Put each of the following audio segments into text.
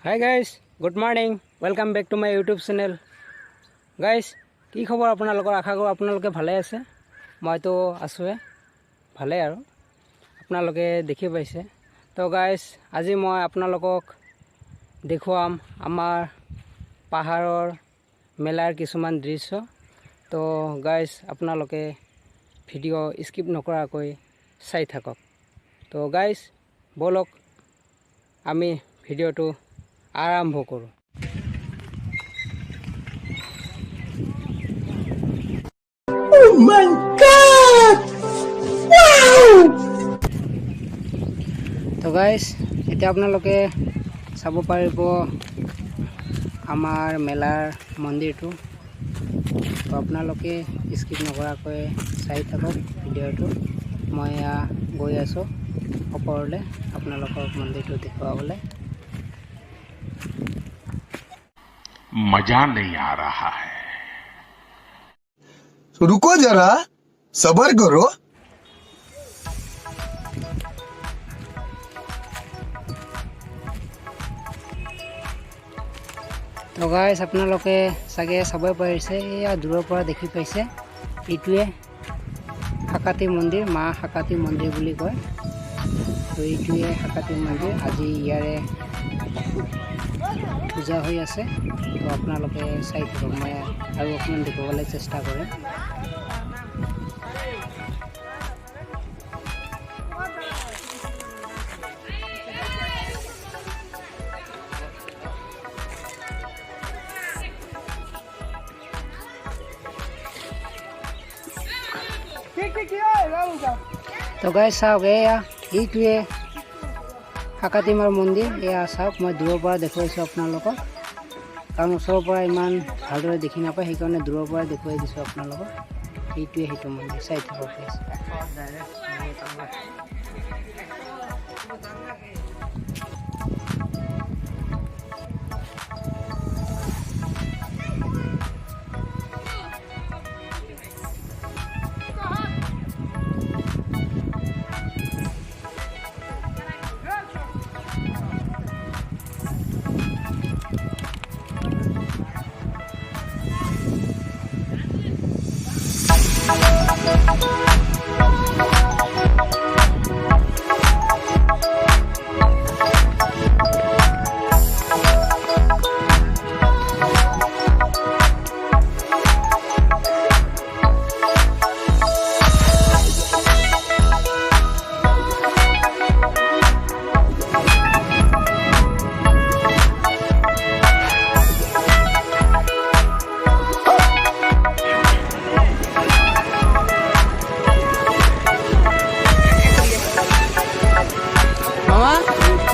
Hi guys, good morning, welcome back to my YouTube channel. Guys, কি খবৰ আপোনালোকৰ? আশা কৰোঁ আপোনালোকে ভালে আছে। মইতো আছোঁৱে ভালে আৰু আপোনালোকে দেখি পাইছে। তো গাইজ, আজি মই আপোনালোকক দেখুৱাম আমাৰ পাহাৰৰ মেলাৰ কিছুমান দৃশ্য। তো গাইজ, আপোনালোকে ভিডিঅ' স্কিপ নকৰাকৈ চাই থাকক। তো গাইজ, ব'লক আমি ভিডিঅ'টো আৰম্ভ কৰোঁ। Oh my God! Wow! তো গাইজ, এতিয়া আপোনালোকে চাব পাৰিব আমাৰ মেলাৰ মন্দিৰটো। তো আপোনালোকে স্কিপ নকৰাকৈ চাই থাকক ভিডিঅ'টো। মই গৈ আছোঁ ওপৰলৈ আপোনালোকক মন্দিৰটো দেখুৱাবলৈ। मजा नहीं आ रहा है। रुको जरा, सबर करो। তো গাইজ, আপোনালোকে চাগে চাব পাৰিছে, এয়া দূৰৰ পৰা দেখি পাইছে, এইটোৱে শাকাতি মন্দিৰ, মা শাকাতি মন্দিৰ বুলি কয়। তো এইটোৱে শাকাতি মন্দিৰ। আজি ইয়াৰে পূজা হৈ আছে। তো আপোনালোকে চাই থাকক, মই আৰু অকণমান দেখুৱাবলৈ চেষ্টা কৰিম। তো গাইজ চাওক, এইটোৱে শাকাতি মাৰ মন্দিৰ। এয়া চাওক, মই দূৰৰ পৰা দেখুৱাইছোঁ আপোনালোকক, কাৰণ ওচৰৰ পৰা ইমান ভালদৰে দেখি নাপায়, সেইকাৰণে দূৰৰ পৰা দেখুৱাই দিছোঁ আপোনালোকক। এইটোৱে সেইটো মন্দিৰ, চাই থাকক গাইজ।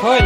হ'ল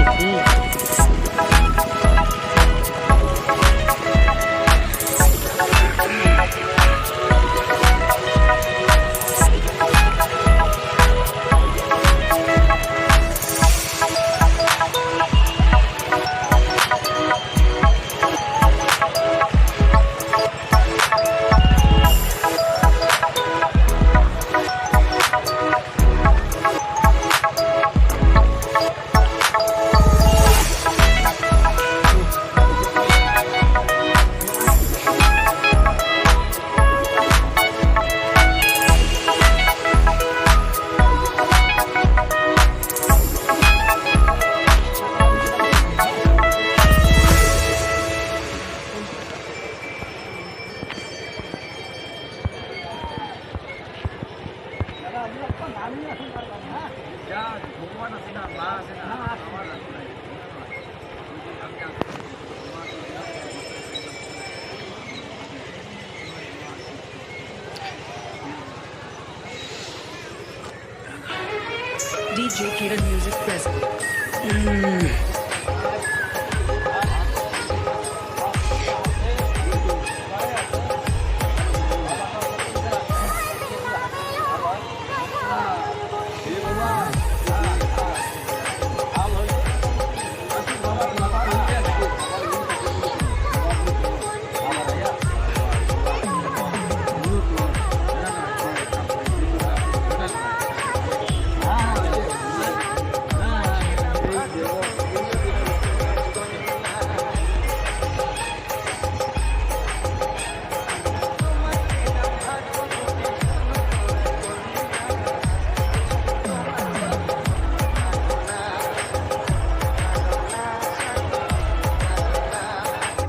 DJ Kiran Music present.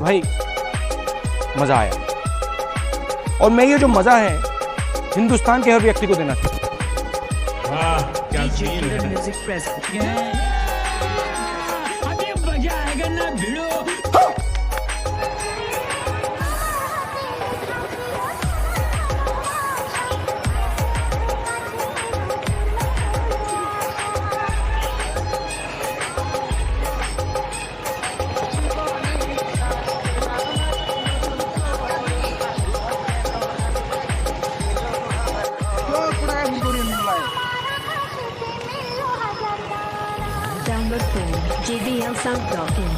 भाई मजा आया। और मैं ये जो मजा है हिंदुस्तान के हर व्यक्ति को देना चाहता हूं। DJ Kiran Music present. अभी मजा आएगा ना भिड़ो। Download from JBLSound.in.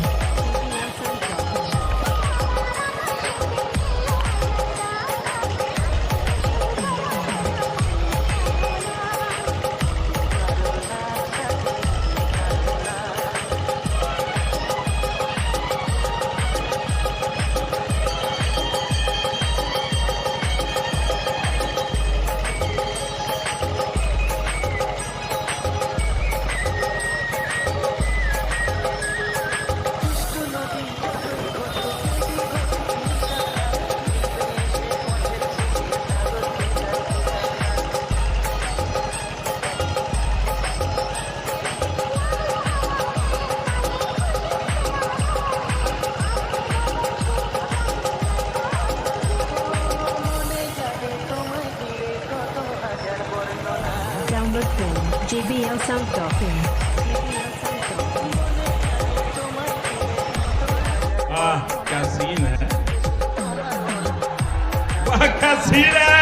Download from JBLSound.in. क्या सीन है, वाह क्या सीन है।